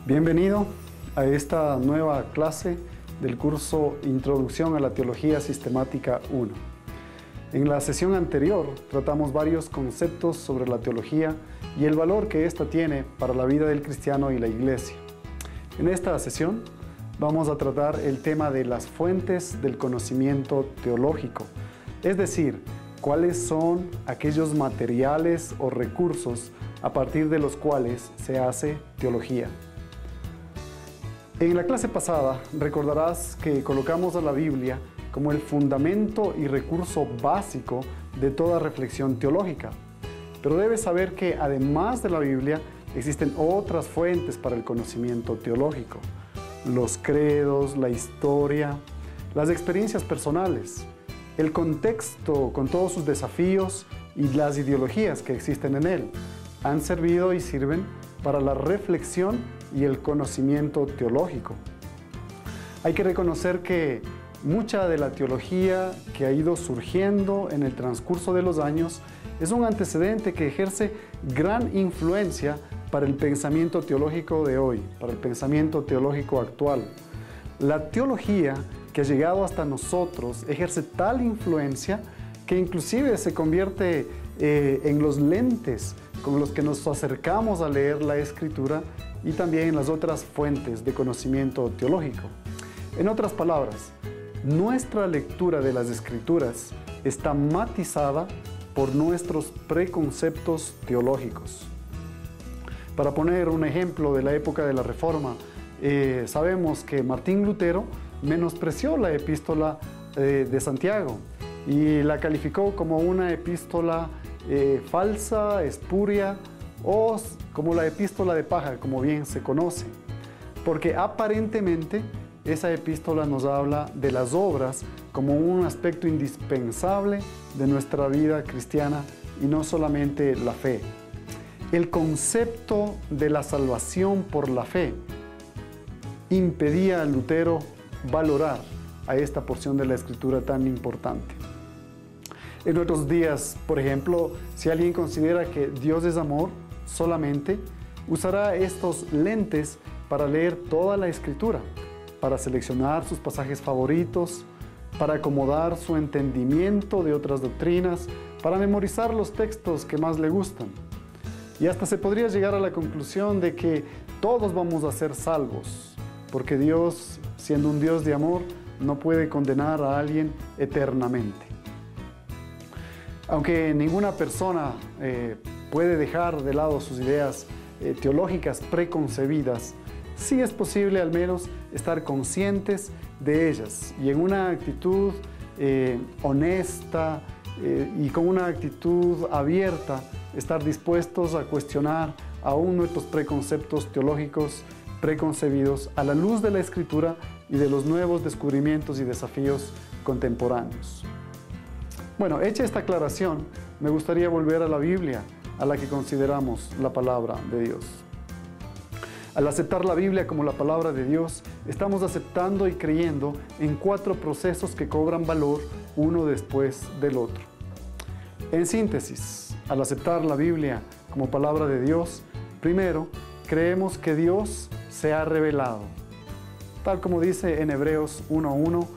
Bienvenido a esta nueva clase del curso Introducción a la Teología Sistemática 1. En la sesión anterior tratamos varios conceptos sobre la teología y el valor que ésta tiene para la vida del cristiano y la iglesia. En esta sesión vamos a tratar el tema de las fuentes del conocimiento teológico, es decir, cuáles son aquellos materiales o recursos a partir de los cuales se hace teología. En la clase pasada recordarás que colocamos a la Biblia como el fundamento y recurso básico de toda reflexión teológica. Pero debes saber que además de la Biblia existen otras fuentes para el conocimiento teológico: los credos, la historia, las experiencias personales, el contexto con todos sus desafíos y las ideologías que existen en él han servido y sirven para la reflexión y el conocimiento teológico. Hay que reconocer que mucha de la teología que ha ido surgiendo en el transcurso de los años es un antecedente que ejerce gran influencia para el pensamiento teológico de hoy, para el pensamiento teológico actual. La teología que ha llegado hasta nosotros ejerce tal influencia que inclusive se convierte en los lentes con los que nos acercamos a leer la Escritura y también en las otras fuentes de conocimiento teológico. En otras palabras, nuestra lectura de las Escrituras está matizada por nuestros preconceptos teológicos. Para poner un ejemplo de la época de la Reforma, sabemos que Martín Lutero menospreció la epístola de Santiago y la calificó como una epístola falsa, espuria, o como la epístola de paja, como bien se conoce, porque aparentemente esa epístola nos habla de las obras como un aspecto indispensable de nuestra vida cristiana y no solamente la fe. El concepto de la salvación por la fe impedía a Lutero valorar a esta porción de la Escritura tan importante. En nuestros días, por ejemplo, si alguien considera que Dios es amor, solamente usará estos lentes para leer toda la Escritura, para seleccionar sus pasajes favoritos, para acomodar su entendimiento de otras doctrinas, para memorizar los textos que más le gustan. Y hasta se podría llegar a la conclusión de que todos vamos a ser salvos, porque Dios, siendo un Dios de amor, no puede condenar a alguien eternamente. Aunque ninguna persona puede dejar de lado sus ideas teológicas preconcebidas, sí es posible al menos estar conscientes de ellas y en una actitud honesta y con una actitud abierta estar dispuestos a cuestionar aún nuestros preconceptos teológicos preconcebidos a la luz de la Escritura y de los nuevos descubrimientos y desafíos contemporáneos. Bueno, hecha esta aclaración, me gustaría volver a la Biblia, a la que consideramos la palabra de Dios. Al aceptar la Biblia como la palabra de Dios, estamos aceptando y creyendo en 4 procesos que cobran valor uno después del otro. En síntesis, al aceptar la Biblia como palabra de Dios, primero, creemos que Dios se ha revelado. Tal como dice en Hebreos 1:1,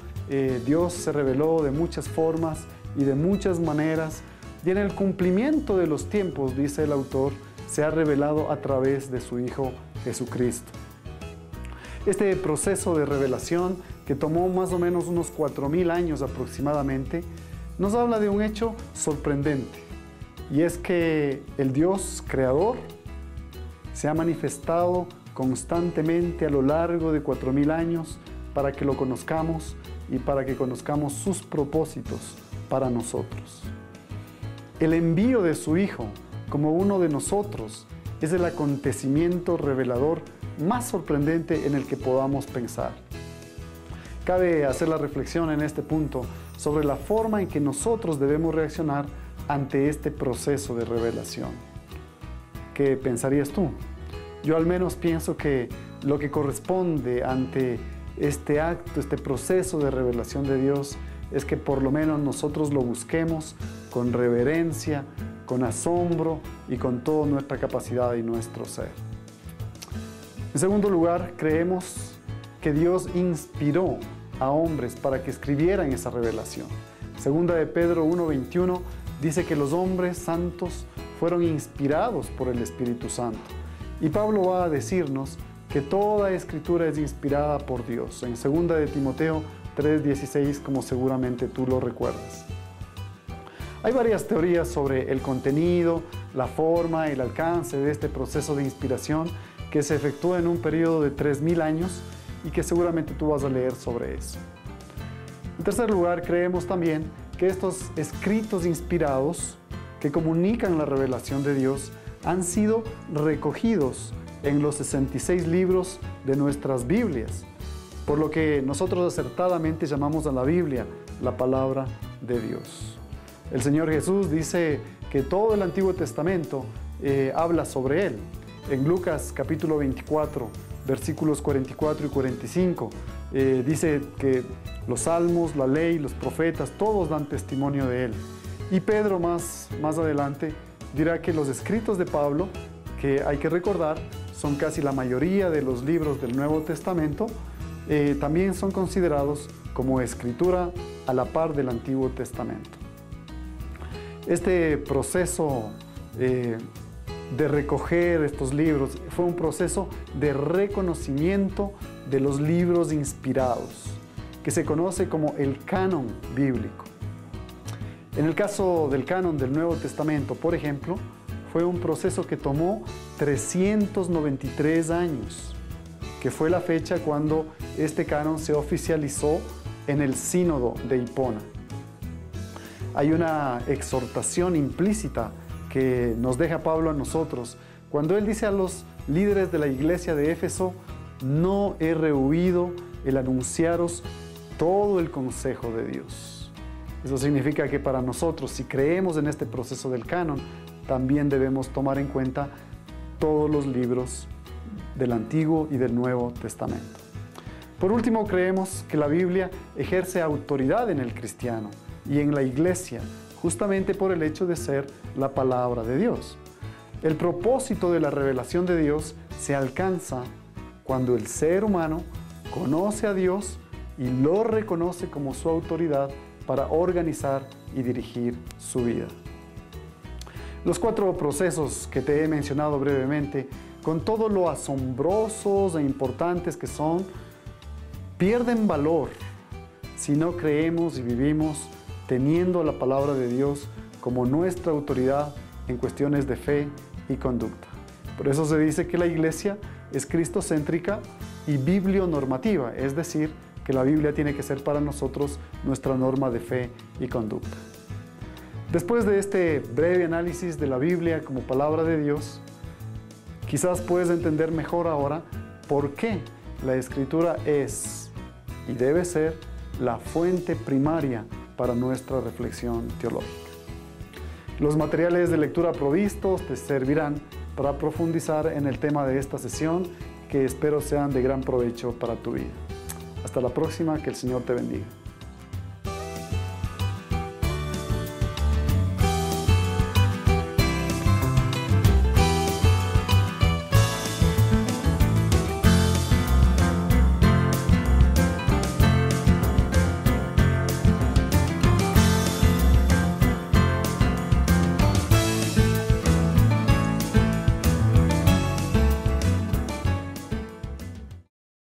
Dios se reveló de muchas formas y de muchas maneras, y en el cumplimiento de los tiempos, dice el autor, se ha revelado a través de su Hijo Jesucristo. Este proceso de revelación, que tomó más o menos unos 4000 años aproximadamente, nos habla de un hecho sorprendente, y es que el Dios creador se ha manifestado constantemente a lo largo de 4000 años para que lo conozcamos y para que conozcamos sus propósitos para nosotros. El envío de su Hijo como uno de nosotros es el acontecimiento revelador más sorprendente en el que podamos pensar. Cabe hacer la reflexión en este punto sobre la forma en que nosotros debemos reaccionar ante este proceso de revelación. ¿Qué pensarías tú? Yo al menos pienso que lo que corresponde ante este acto, este proceso de revelación de Dios, es que por lo menos nosotros lo busquemos con reverencia, con asombro y con toda nuestra capacidad y nuestro ser. En segundo lugar, creemos que Dios inspiró a hombres para que escribieran esa revelación. Segunda de Pedro 1:21 dice que los hombres santos fueron inspirados por el Espíritu Santo. Y Pablo va a decirnos que toda escritura es inspirada por Dios. En segunda de Timoteo 3:16, como seguramente tú lo recuerdas. Hay varias teorías sobre el contenido, la forma y el alcance de este proceso de inspiración que se efectúa en un periodo de 3000 años y que seguramente tú vas a leer sobre eso. En tercer lugar, creemos también que estos escritos inspirados que comunican la revelación de Dios han sido recogidos en los 66 libros de nuestras Biblias, por lo que nosotros acertadamente llamamos a la Biblia la palabra de Dios. El Señor Jesús dice que todo el Antiguo Testamento habla sobre Él. En Lucas capítulo 24, versículos 44 y 45, dice que los salmos, la ley, los profetas, todos dan testimonio de Él. Y Pedro más adelante dirá que los escritos de Pablo, que hay que recordar, son casi la mayoría de los libros del Nuevo Testamento, también son considerados como escritura a la par del Antiguo Testamento. Este proceso de recoger estos libros fue un proceso de reconocimiento de los libros inspirados, que se conoce como el canon bíblico. En el caso del canon del Nuevo Testamento, por ejemplo, fue un proceso que tomó 393 años, que fue la fecha cuando este canon se oficializó en el Sínodo de Hipona. Hay una exhortación implícita que nos deja Pablo a nosotros cuando él dice a los líderes de la iglesia de Éfeso: no he rehuido el anunciaros todo el consejo de Dios. Eso significa que para nosotros, si creemos en este proceso del canon, también debemos tomar en cuenta todos los libros del Antiguo y del Nuevo Testamento. Por último, creemos que la Biblia ejerce autoridad en el cristiano y en la iglesia, justamente por el hecho de ser la palabra de Dios. El propósito de la revelación de Dios se alcanza cuando el ser humano conoce a Dios y lo reconoce como su autoridad para organizar y dirigir su vida. Los 4 procesos que te he mencionado brevemente, con todo lo asombrosos e importantes que son, pierden valor si no creemos y vivimos teniendo la palabra de Dios como nuestra autoridad en cuestiones de fe y conducta. Por eso se dice que la iglesia es cristocéntrica y biblionormativa, es decir, que la Biblia tiene que ser para nosotros nuestra norma de fe y conducta. Después de este breve análisis de la Biblia como palabra de Dios, quizás puedes entender mejor ahora por qué la Escritura es y debe ser la fuente primaria para nuestra reflexión teológica. Los materiales de lectura provistos te servirán para profundizar en el tema de esta sesión, que espero sean de gran provecho para tu vida. Hasta la próxima, que el Señor te bendiga.